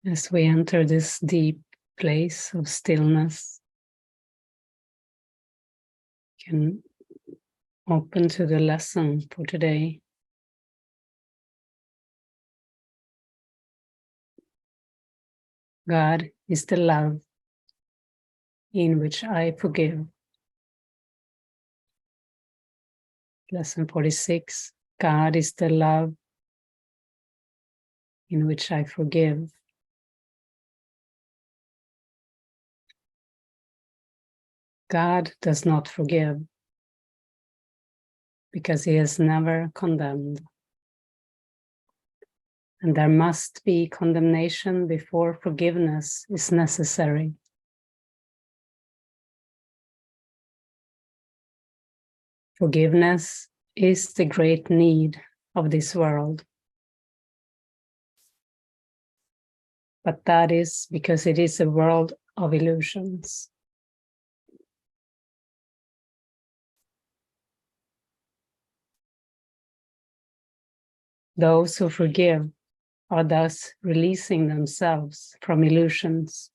As we enter this deep place of stillness, you can open to the lesson for today. God is the love in which I forgive. Lesson 46. God is the love in which I forgive. God does not forgive because he has never condemned. And there must be condemnation before forgiveness is necessary. Forgiveness is the great need of this world. But that is because it is a world of illusions. Those who forgive are thus releasing themselves from illusions,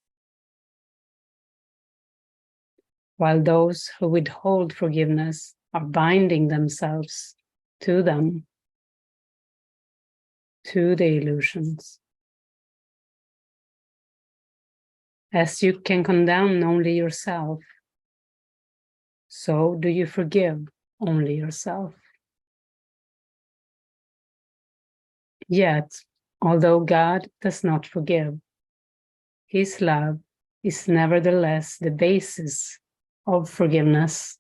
while those who withhold forgiveness are binding themselves to them, to the illusions. As you can condemn only yourself, so do you forgive only yourself. Yet, although God does not forgive, his love is nevertheless the basis of forgiveness.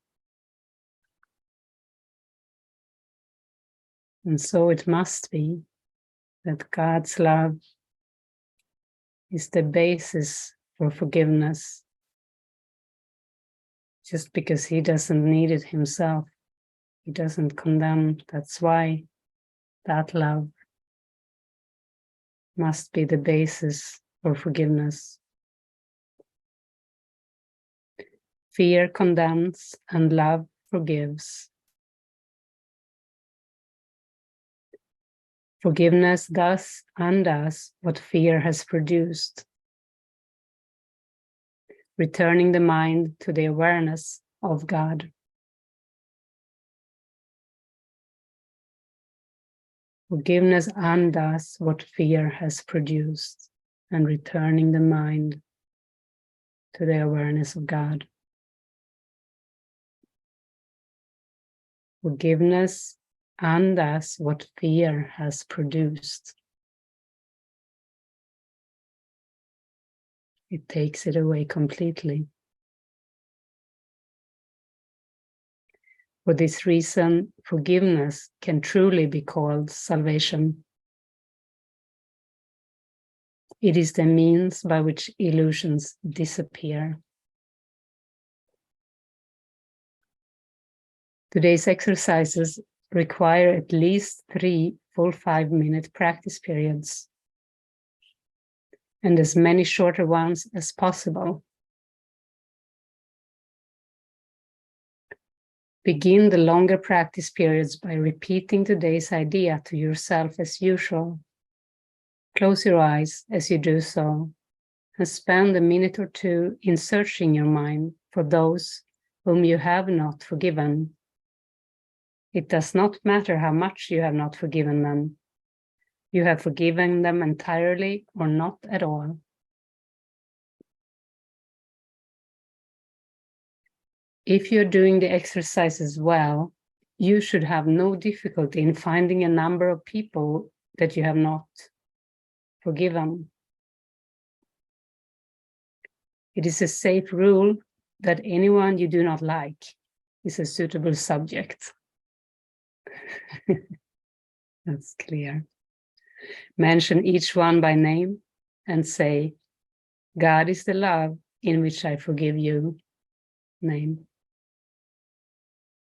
And so it must be that God's love is the basis for forgiveness, just because he doesn't need it himself. He doesn't condemn. That's why that love must be the basis for forgiveness. Fear condemns and love forgives. Forgiveness does undoes what fear has produced, returning the mind to the awareness of God. Forgiveness undoes what fear has produced and returning the mind to the awareness of God. Forgiveness undoes what fear has produced. It takes it away completely. For this reason, forgiveness can truly be called salvation. It is the means by which illusions disappear. Today's exercises require at least 3 full 5-minute practice periods, and as many shorter ones as possible. Begin the longer practice periods by repeating today's idea to yourself as usual. Close your eyes as you do so, and spend a minute or two in searching your mind for those whom you have not forgiven. It does not matter how much you have not forgiven them. You have forgiven them entirely or not at all. If you're doing the exercises well, you should have no difficulty in finding a number of people that you have not forgiven. It is a safe rule that anyone you do not like is a suitable subject. That's clear. Mention each one by name and say, God is the love in which I forgive you. Name.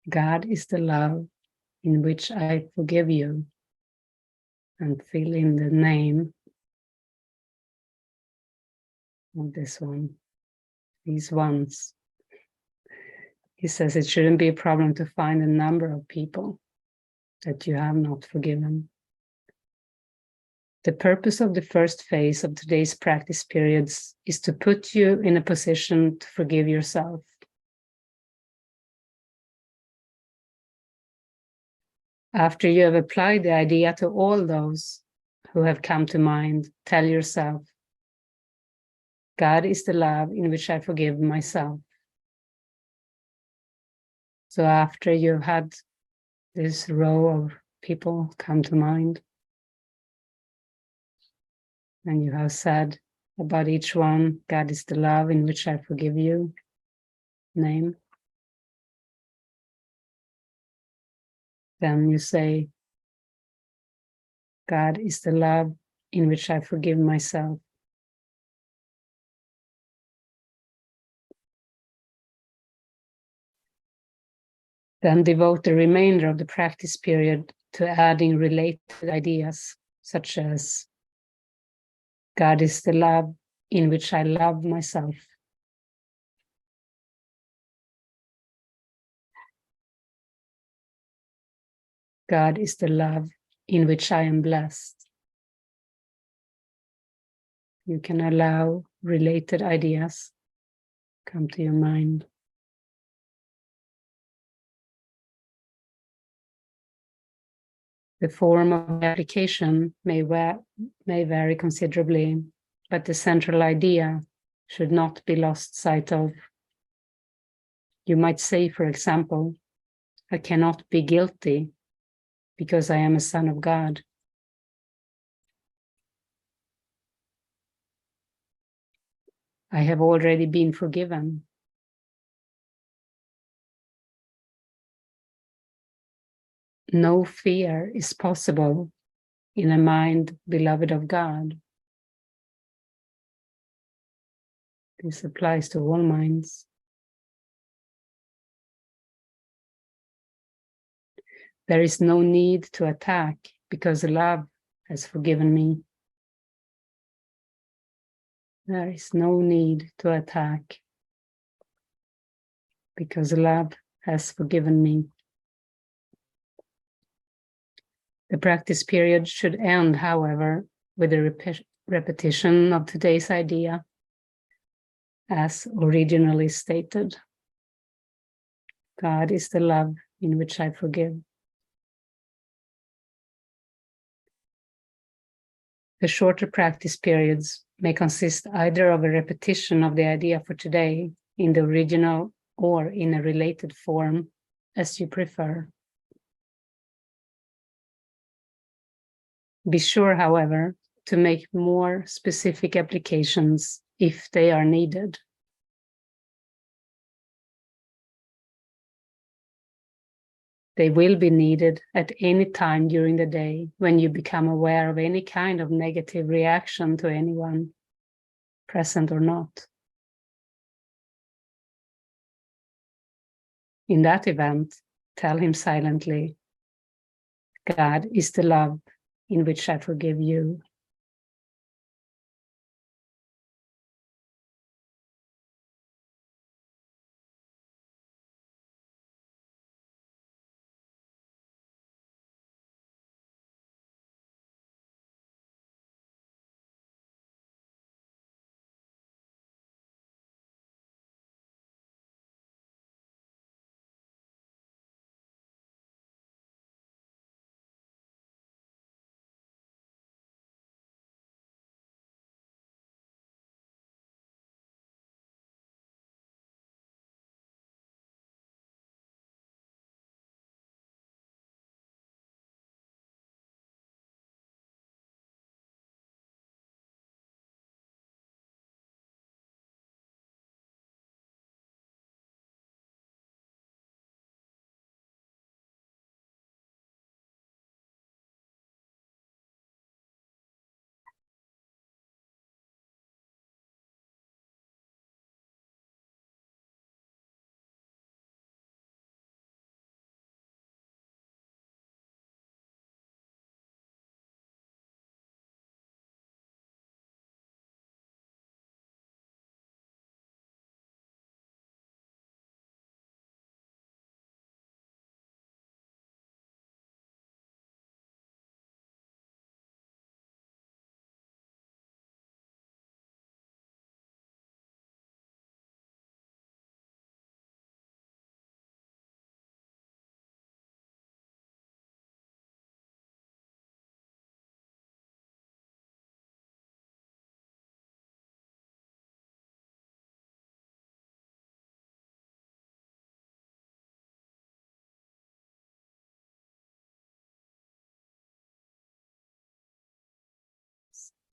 God is the love in which I forgive you. And fill in the name of this one. These ones. He says it shouldn't be a problem to find a number of people that you have not forgiven. The purpose of the first phase of today's practice periods is to put you in a position to forgive yourself. After you have applied the idea to all those who have come to mind, tell yourself, God is the love in which I forgive myself. So after you've had this row of people come to mind, and you have said about each one, God is the love in which I forgive you, name. Then you say, God is the love in which I forgive myself. Then devote the remainder of the practice period to adding related ideas, such as God is the love in which I love myself. God is the love in which I am blessed. You can allow related ideas come to your mind. The form of application may vary considerably, but the central idea should not be lost sight of. You might say, for example, I cannot be guilty because I am a son of God. I have already been forgiven. No fear is possible in a mind beloved of God. This applies to all minds. There is no need to attack because love has forgiven me. There is no need to attack because love has forgiven me. The practice period should end, however, with a repetition of today's idea as originally stated. God is the love in which I forgive. The shorter practice periods may consist either of a repetition of the idea for today in the original or in a related form, as you prefer. Be sure, however, to make more specific applications if they are needed. They will be needed at any time during the day when you become aware of any kind of negative reaction to anyone, present or not. In that event, tell him silently, God is the love in which I forgive you.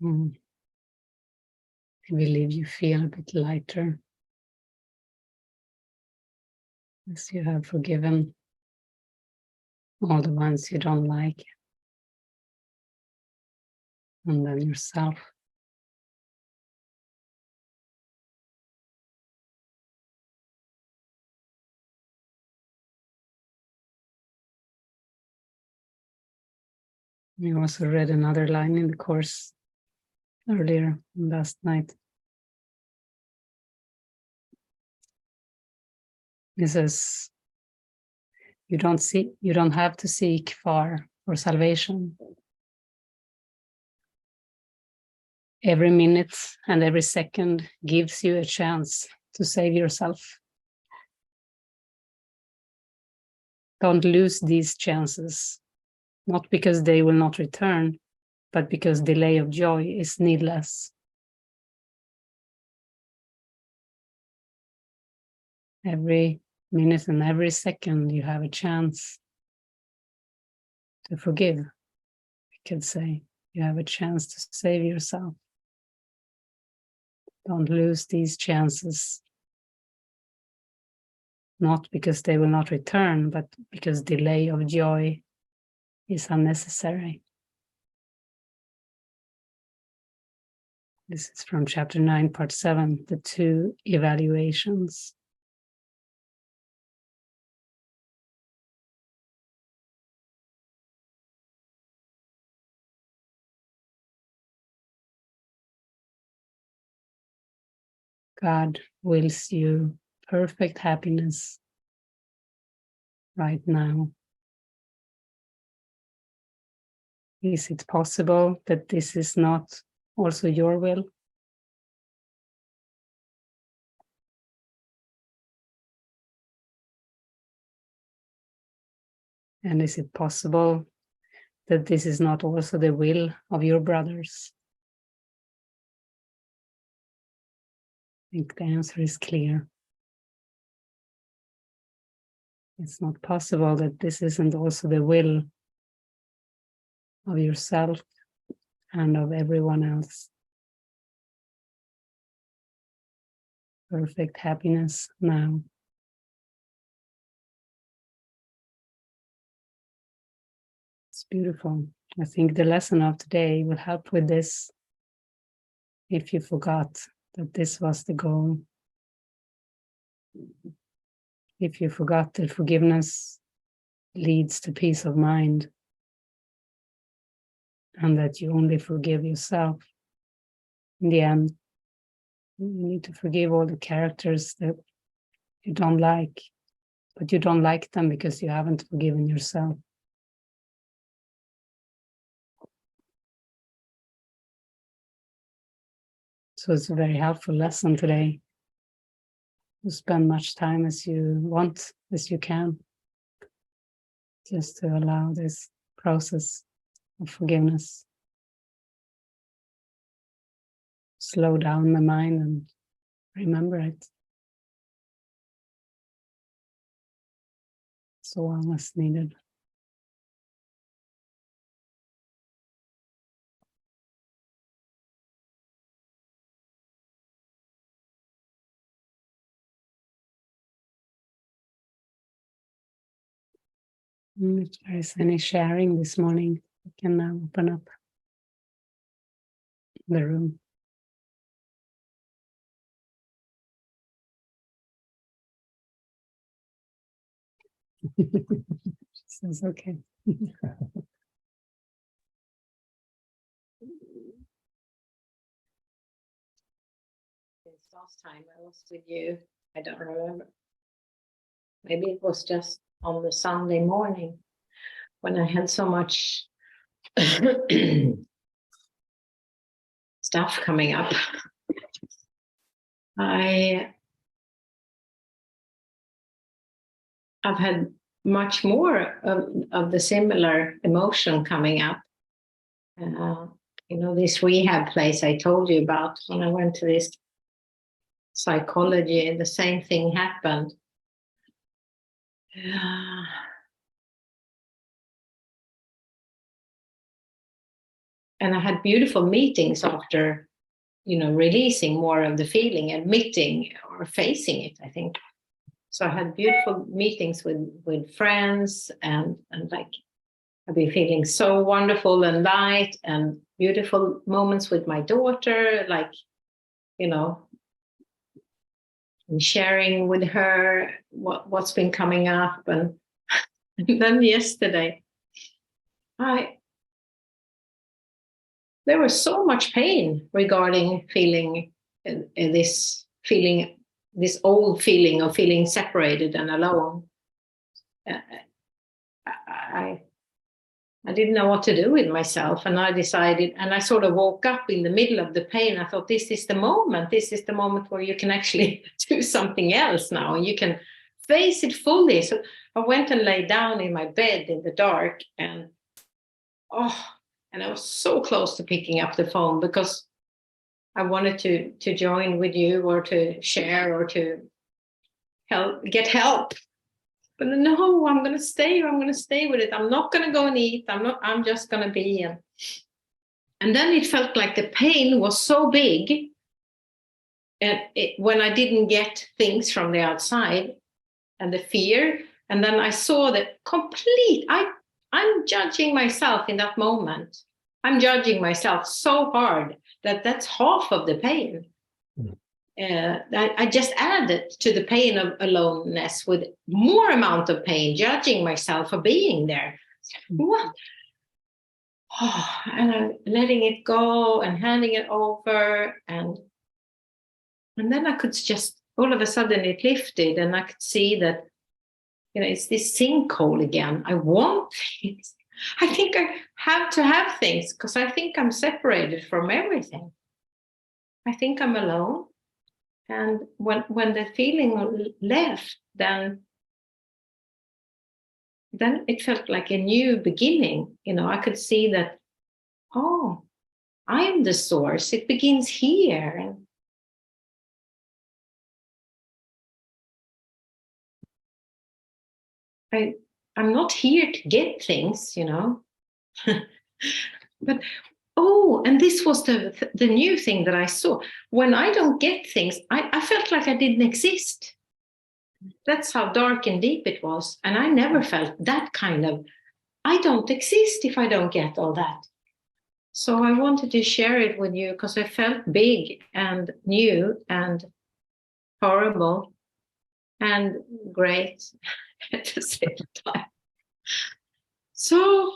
I believe you feel a bit lighter as you have forgiven all the ones you don't like, and then yourself. We also read another line in the course earlier last night. It says, you don't have to seek far for salvation. Every minute and every second gives you a chance to save yourself. Don't lose these chances, not because they will not return, but because delay of joy is needless. Every minute and every second you have a chance to forgive. We could say you have a chance to save yourself. Don't lose these chances, not because they will not return, but because delay of joy is unnecessary. This is from chapter 9, part 7, the 2 evaluations. God wills you perfect happiness right now. Is it possible that this is not also your will? And is it possible that this is not also the will of your brothers? I think the answer is clear. It's not possible that this isn't also the will of yourself and of everyone else. Perfect happiness now. It's beautiful. I think the lesson of today will help with this. If you forgot that this was the goal, if you forgot that forgiveness leads to peace of mind, and that you only forgive yourself, in the end, you need to forgive all the characters that you don't like, but you don't like them because you haven't forgiven yourself. So it's a very helpful lesson today. You spend much time as you want, as you can, just to allow this process of forgiveness. Slow down the mind and remember it. So long as needed. If there is any sharing this morning, we can now open up the room. She says, okay. Last time I was with you, I don't remember. Maybe it was just on the Sunday morning when I had so much stuff coming up. I've had much more of the similar emotion coming up. This rehab place I told you about, when I went to this psychology, the same thing happened. I had beautiful meetings after, releasing more of the feeling, admitting or facing it, I think. So I had beautiful meetings with friends, and like I've been feeling so wonderful and light, and beautiful moments with my daughter, like, and sharing with her what's been coming up. And then yesterday, there was so much pain regarding feeling this old feeling of feeling separated and alone. I didn't know what to do with myself, and I decided, and I sort of woke up in the middle of the pain. I thought, this is the moment where you can actually do something else now, and you can face it fully. So I went and lay down in my bed in the dark, and I was so close to picking up the phone, because I wanted to join with you, or to share, or to get help. But no, I'm going to stay with it. I'm not going to go and eat. I'm just going to be. And then it felt like the pain was so big. And when I didn't get things from the outside, and the fear, and then I saw that I'm judging myself in that moment. I'm judging myself so hard that that's half of the pain. I just added to the pain of aloneness with more amount of pain, judging myself for being there. What? And I'm letting it go and handing it over. And then I could just, all of a sudden it lifted, and I could see that, it's this sinkhole again. I want things. I think I have to have things, because I think I'm separated from everything. I think I'm alone. And when the feeling left, then it felt like a new beginning. I could see that, I'm the source. It begins here. And I'm not here to get things, But and this was the new thing that I saw. When I don't get things, I felt like I didn't exist. That's how dark and deep it was. And I never felt that kind of, I don't exist if I don't get all that. So I wanted to share it with you, because I felt big and new and horrible and great at the same time. So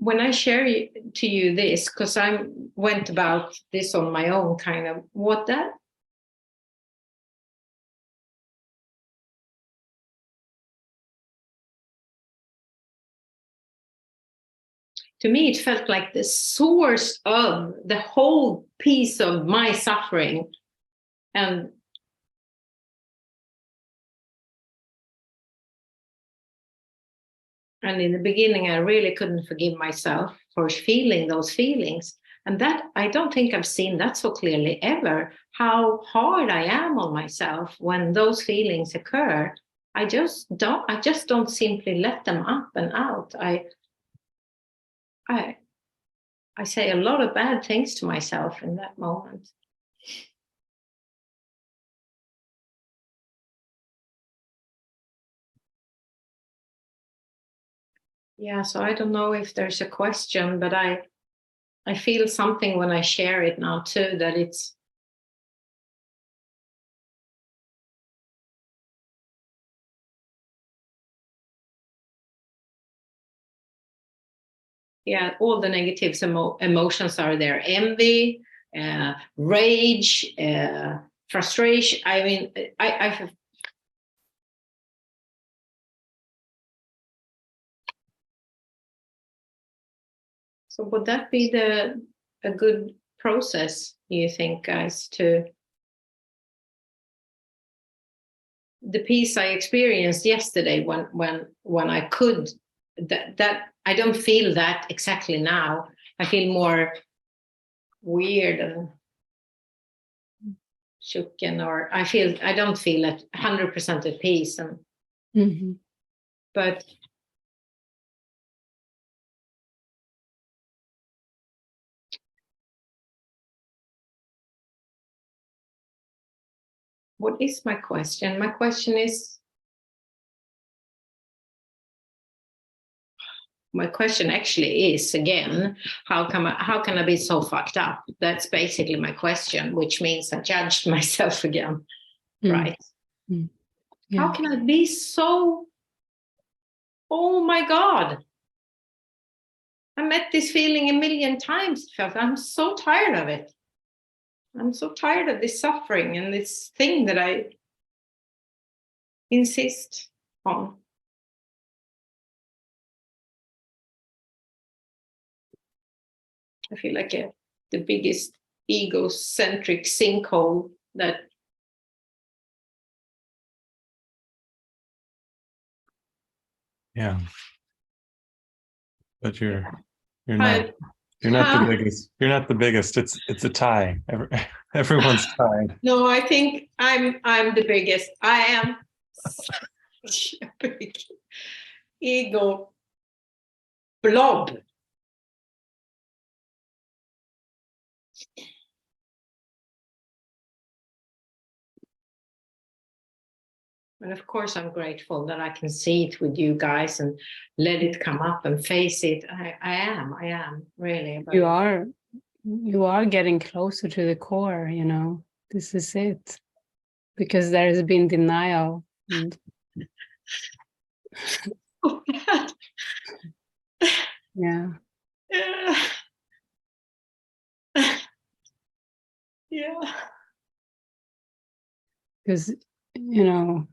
when I share to you this, because I went about this on my own, kind of what that, to me, it felt like the source of the whole piece of my suffering. And in the beginning, I really couldn't forgive myself for feeling those feelings. And that, I don't think I've seen that so clearly ever, how hard I am on myself when those feelings occur. I just don't simply let them up and out. I say a lot of bad things to myself in that moment. Yeah, so I don't know if there's a question, but I feel something when I share it now too, that it's, yeah, all the negative emotions are there. Envy, rage, frustration. I mean, I so would that be a good process, you think, guys, to the peace I experienced yesterday when I could, that I don't feel that exactly now. I feel more weird and shooken, or I don't feel at 100% at peace. And Mm-hmm. But what is my question? My question actually is, again, how can I be so fucked up? That's basically my question, which means I judged myself again, right? Mm. Yeah. How can I be so, oh my God, I met this feeling a million times. I'm so tired of it. I'm so tired of this suffering and this thing that I insist on. I feel like the biggest egocentric sinkhole that. Yeah. But you're not I, the biggest. You're not the biggest. It's a tie. Everyone's tied. No, I think I'm the biggest. I am such a big ego blob. And of course, I'm grateful that I can see it with you guys and let it come up and face it. I am really. You are getting closer to the core, you know. This is it. Because there has been denial. And yeah. Yeah. Because, you know,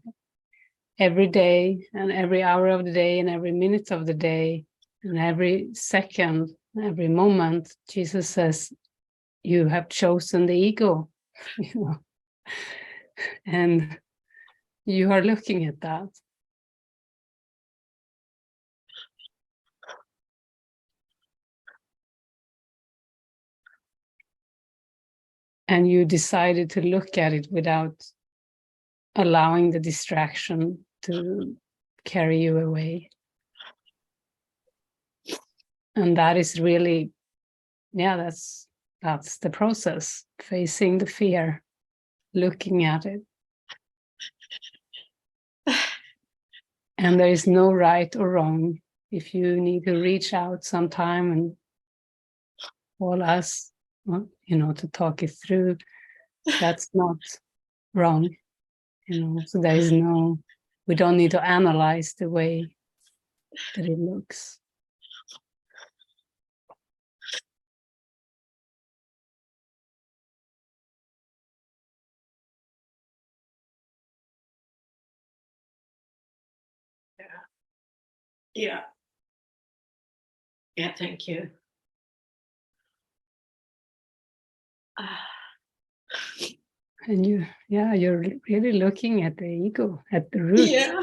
every day and every hour of the day and every minute of the day and every second, every moment, Jesus says, you have chosen the ego, you know, and you are looking at that. And you decided to look at it without allowing the distraction to carry you away. And that is really, yeah, that's the process, facing the fear, looking at it. And there is no right or wrong. If you need to reach out sometime and call us, you know, to talk it through, that's not wrong. You know, so there is no, we don't need to analyze the way that it looks. Yeah. Yeah, thank you. And you're really looking at the ego, at the root. Yeah,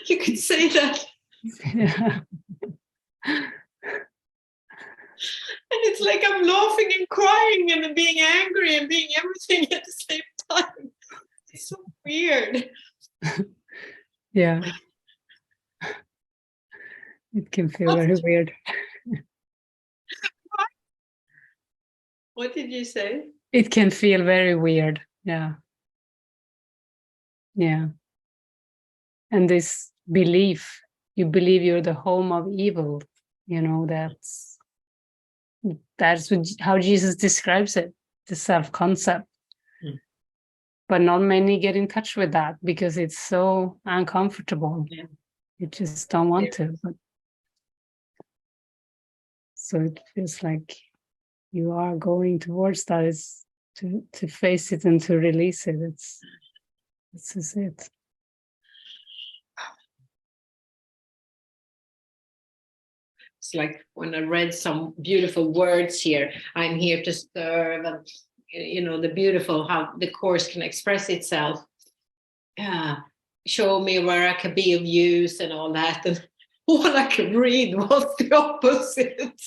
you could say that. Yeah. And it's like I'm laughing and crying and being angry and being everything at the same time. It's so weird. Yeah. It can feel very weird. What did you say? It can feel very weird. Yeah. Yeah. And this belief, you believe you're the home of evil, you know, that's how Jesus describes it, the self-concept. But not many get in touch with that because it's so uncomfortable. Yeah. You just don't want to. But so it feels like you are going towards that, is to face it and to release it. This is it. It's like when I read some beautiful words here, I'm here to serve, and you know, the beautiful, how the course can express itself. Show me where I can be of use and all that. And all I could read was the opposite.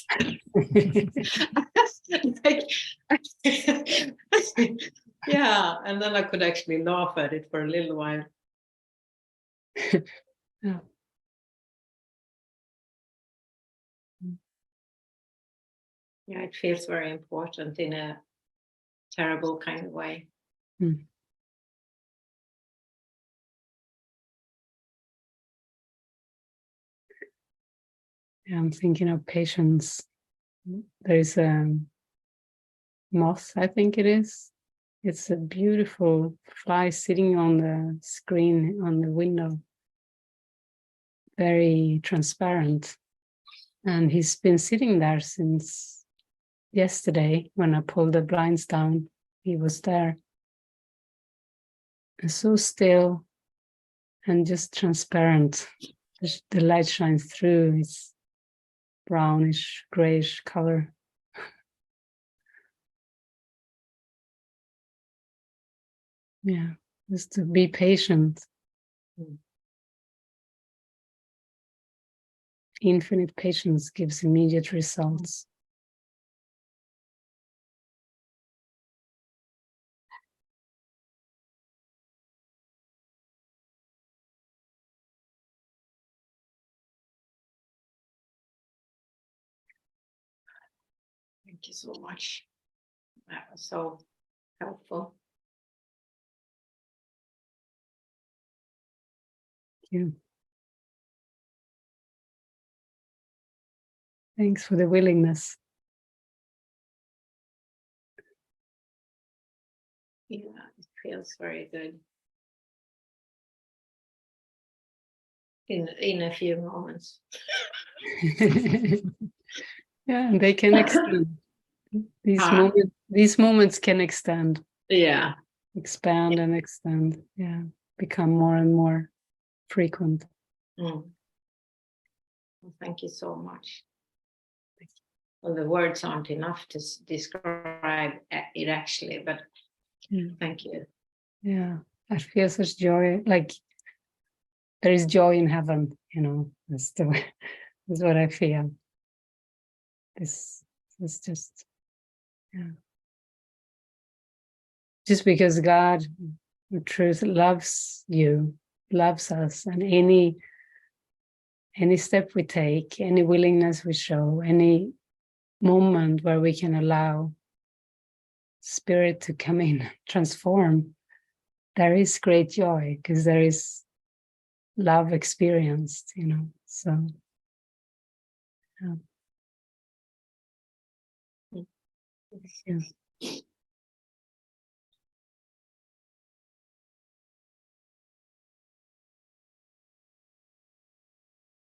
Yeah, and then I could actually laugh at it for a little while. Yeah. Yeah, it feels very important in a terrible kind of way. Mm. Yeah, I'm thinking of patience. There is a moth, I think it is. It's a beautiful fly sitting on the screen on the window, very transparent. And he's been sitting there since yesterday when I pulled the blinds down. He was there. And so still and just transparent. The light shines through. It's brownish, grayish color. Yeah, just to be patient. Infinite patience gives immediate results. Thank you so much. That was so helpful. Thank you. Thanks for the willingness. Yeah, it feels very good. In a few moments. Yeah, and they can extend. These moments can extend. Yeah. Expand and extend. Yeah. Become more and more frequent. Well, thank you so much. Well, the words aren't enough to describe it actually, but thank you. Yeah, I feel such joy. Like there is joy in heaven, that's what I feel. This is just, just because God, the truth, loves you, loves us, and any step we take, any willingness we show, any moment where we can allow Spirit to come in, transform, there is great joy because there is love experienced, so yeah.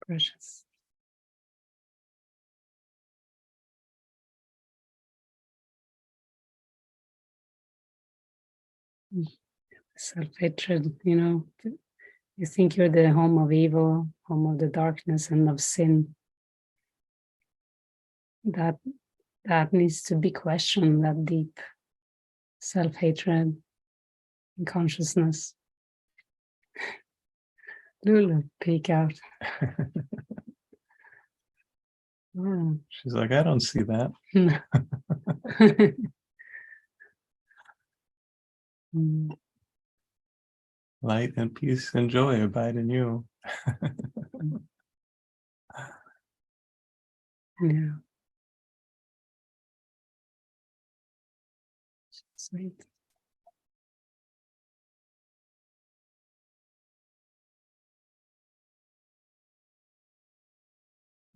Precious. Self-hatred, you think you're the home of evil, home of the darkness and of sin. That needs to be questioned, that deep self-hatred and consciousness. Lulu, peek out. Oh. She's like, I don't see that. Light and peace and joy abide in you. Yeah. Sweet.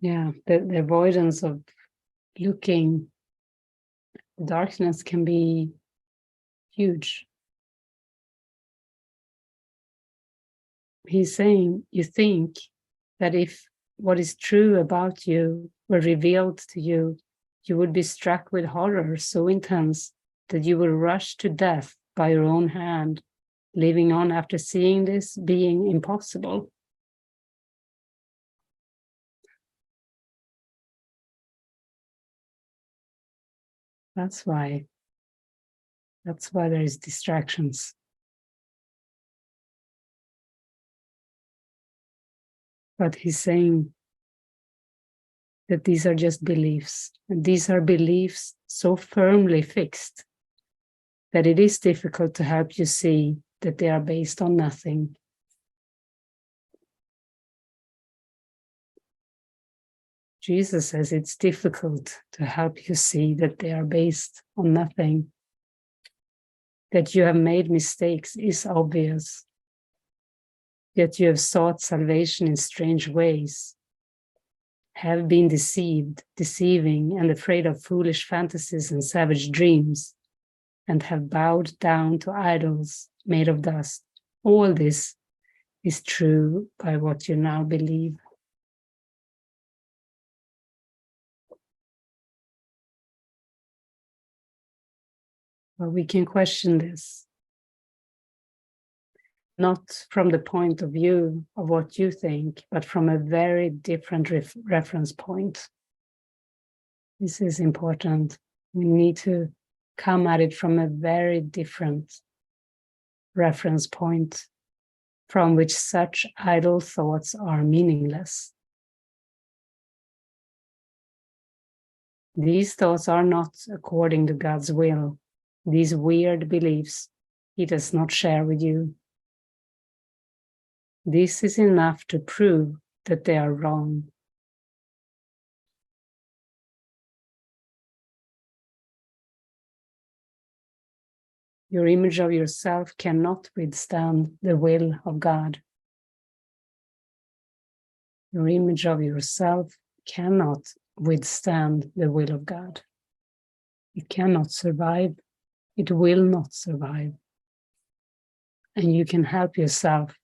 Yeah, the avoidance of looking, darkness can be huge. He's saying, you think that if what is true about you were revealed to you, you would be struck with horror so intense that you will rush to death by your own hand, living on after seeing this being impossible. That's why there is distractions. But he's saying that these are just beliefs, and these are beliefs so firmly fixed that it is difficult to help you see that they are based on nothing. Jesus says it's difficult to help you see that they are based on nothing. That you have made mistakes is obvious. Yet you have sought salvation in strange ways, have been deceived, deceiving, and afraid of foolish fantasies and savage dreams, and have bowed down to idols made of dust. All this is true by what you now believe. But we can question this, not from the point of view of what you think, but from a very different reference point. This is important. We need to come at it from a very different reference point from which such idle thoughts are meaningless. These thoughts are not according to God's will. These weird beliefs He does not share with you. This is enough to prove that they are wrong. Your image of yourself cannot withstand the will of God. Your image of yourself cannot withstand the will of God. It cannot survive. It will not survive. And you can help yourself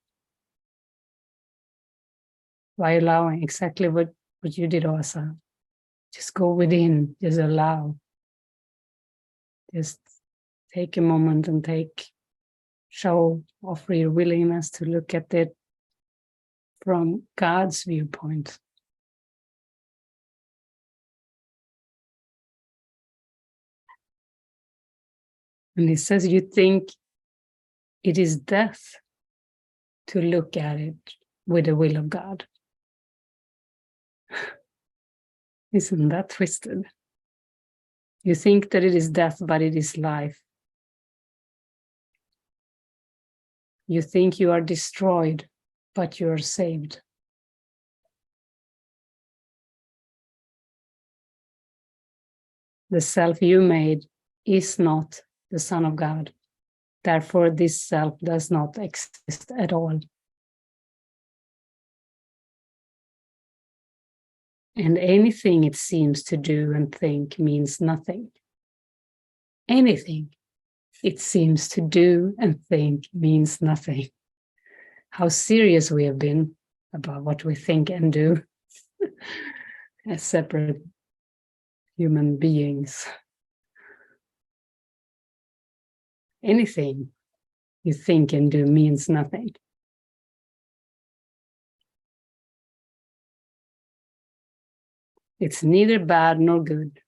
by allowing exactly what you did, Asa. Just go within, just allow. Just take a moment and offer your willingness to look at it from God's viewpoint. And He says, you think it is death to look at it with the will of God. Isn't that twisted? You think that it is death, but it is life. You think you are destroyed, but you are saved. The self you made is not the Son of God. Therefore, this self does not exist at all. And anything it seems to do and think means nothing. Anything it seems to do and think means nothing. How serious we have been about what we think and do as separate human beings. Anything you think and do means nothing. It's neither bad nor good.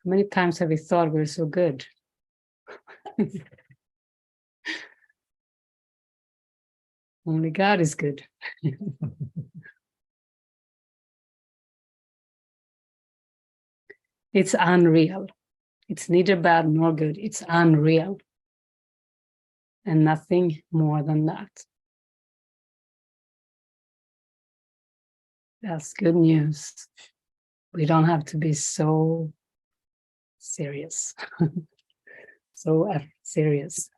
How many times have we thought we're so good? Only God is good. It's unreal. It's neither bad nor good. It's unreal. And nothing more than that. That's good news. We don't have to be so serious. So serious.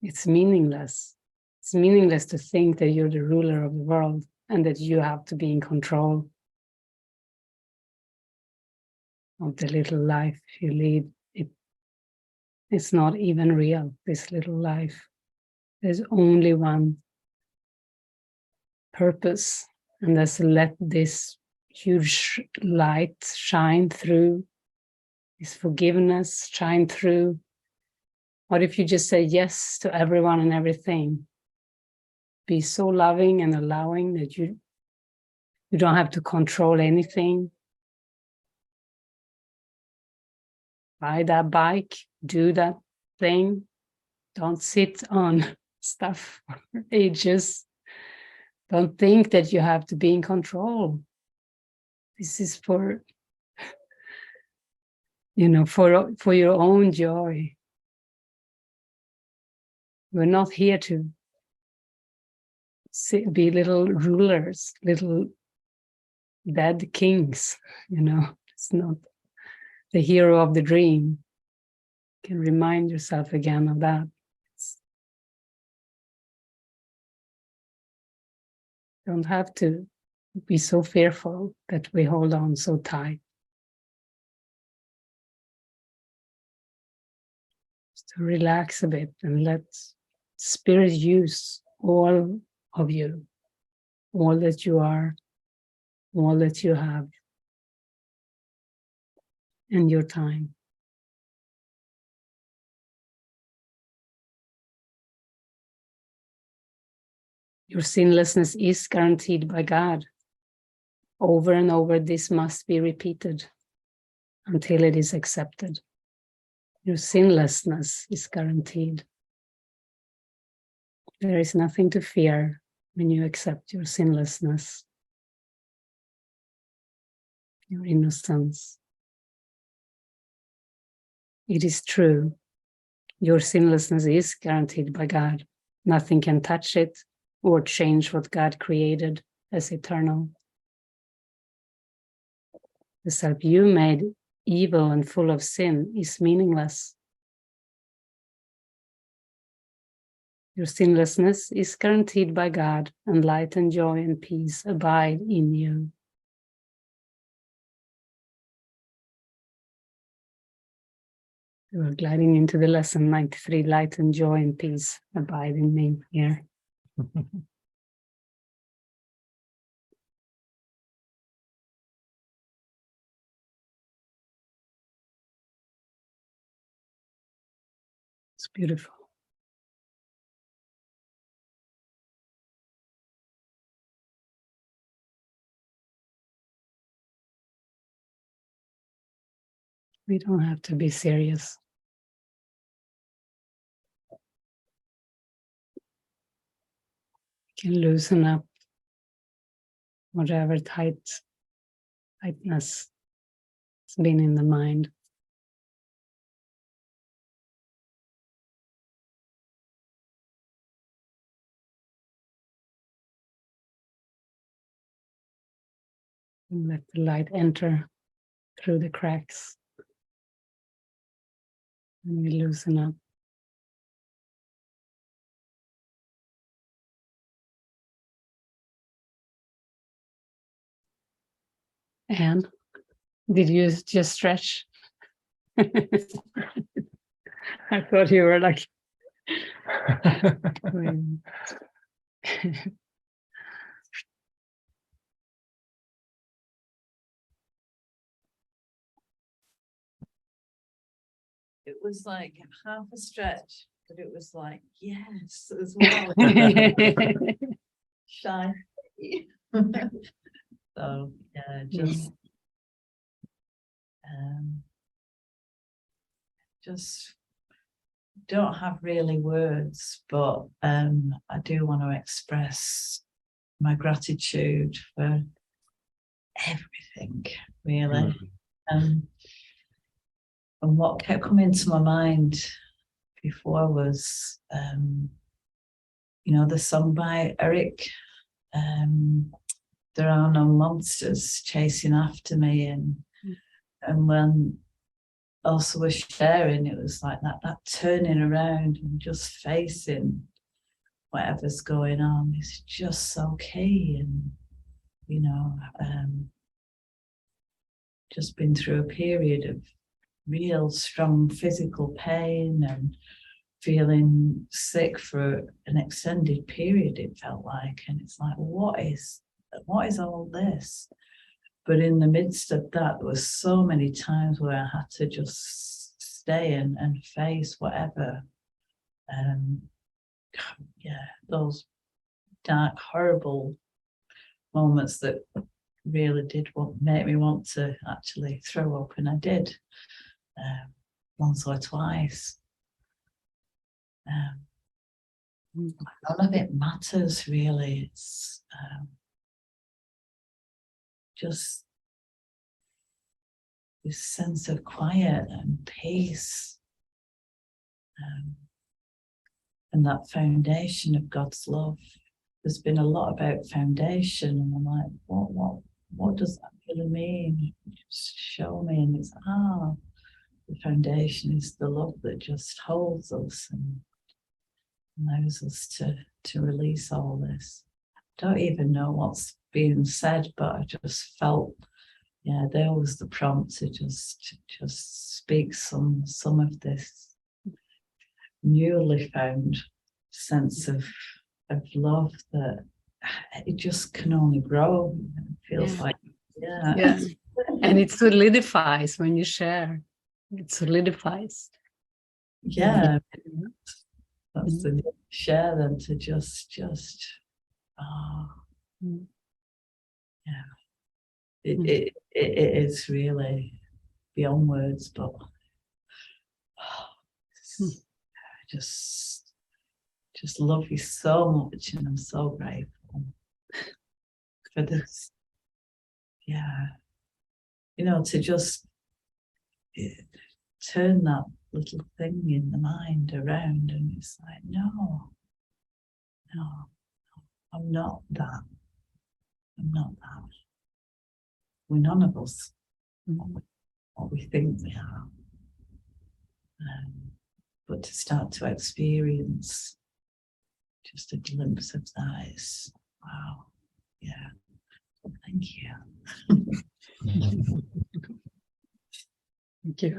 It's meaningless. It's meaningless to think that you're the ruler of the world and that you have to be in control of the little life you lead. It's not even real, this little life. There's only one purpose, and that's to let this huge light shine through, this forgiveness shine through. What if you just say yes to everyone and everything? Be so loving and allowing that you don't have to control anything. Buy that bike, do that thing. Don't sit on stuff for ages. Don't think that you have to be in control. This is for for your own joy. We're not here to be little rulers, little dead kings, It's not the hero of the dream. You can remind yourself again of that. Don't have to be so fearful that we hold on so tight. Just to relax a bit and let Spirit use all of you, all that you are, all that you have, and your time. Your sinlessness is guaranteed by God. Over and over, this must be repeated until it is accepted. Your sinlessness is guaranteed. There is nothing to fear when you accept your sinlessness, your innocence. It is true. Your sinlessness is guaranteed by God. Nothing can touch it or change what God created as eternal. The self you made evil and full of sin is meaningless. Your sinlessness is guaranteed by God, and light and joy and peace abide in you. We're gliding into the lesson 93, light and joy and peace abide in me here. It's beautiful. We don't have to be serious. We can loosen up whatever tightness has been in the mind. And let the light enter through the cracks. And we loosen up. And did you just stretch? I thought you were like... It was like half a stretch, but it was like, yes, as well. Shy. So yeah, just don't have really words, but I do want to express my gratitude for everything, really. And what kept coming to my mind before was, the song by Eric, There Are No Monsters Chasing After Me. And when also was sharing, it was like that turning around and just facing whatever's going on is just so key. And, just been through a period of real strong physical pain and feeling sick for an extended period, it felt like. And it's like, what is all this? But in the midst of that, there was so many times where I had to just stay and face whatever. Those dark, horrible moments that really did make me want to actually throw up, and I did once or twice. None of it matters, really. It's just this sense of quiet and peace, and that foundation of God's love. There's been a lot about foundation, and I'm like, what does that really mean? Just show me. And it's the foundation is the love that just holds us and allows us to release all this. Don't even know what's being said, but I just felt, there was the prompt to just speak some of this newly found sense of love that it just can only grow. It feels like, and it solidifies when you share. It solidifies. That's the share them to just it is really beyond words, but I just love you so much, and I'm so grateful for this. To just turn that little thing in the mind around, and it's like, no, I'm not that. We're none of us what we think we are. But to start to experience just a glimpse of that is, wow, thank you. Thank you.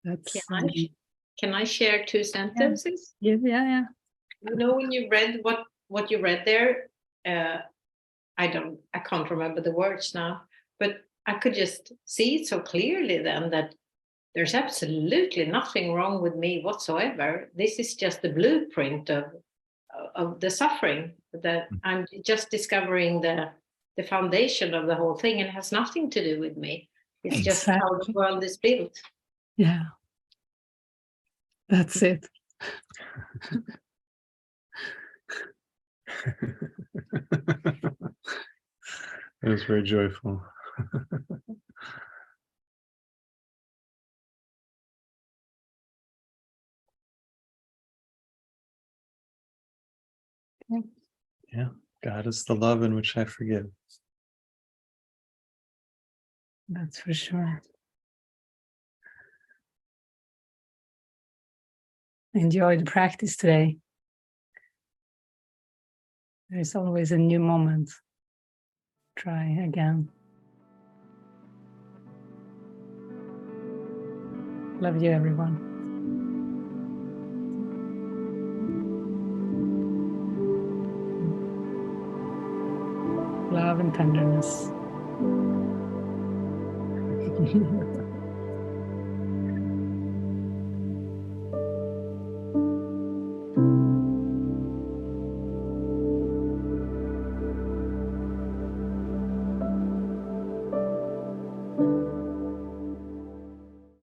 That's Can I share 2 sentences? Yeah. When you read what you read there, I can't remember the words now, but I could just see it so clearly then that there's absolutely nothing wrong with me whatsoever. This is just the blueprint of the suffering, that I'm just discovering the foundation of the whole thing, and it has nothing to do with me. It's just how the world is built. Yeah. That's it. It was very joyful. Yeah, God is the love in which I forgive. That's for sure. Enjoy the practice today. There's always a new moment. Try again. Love you, everyone. Love and tenderness.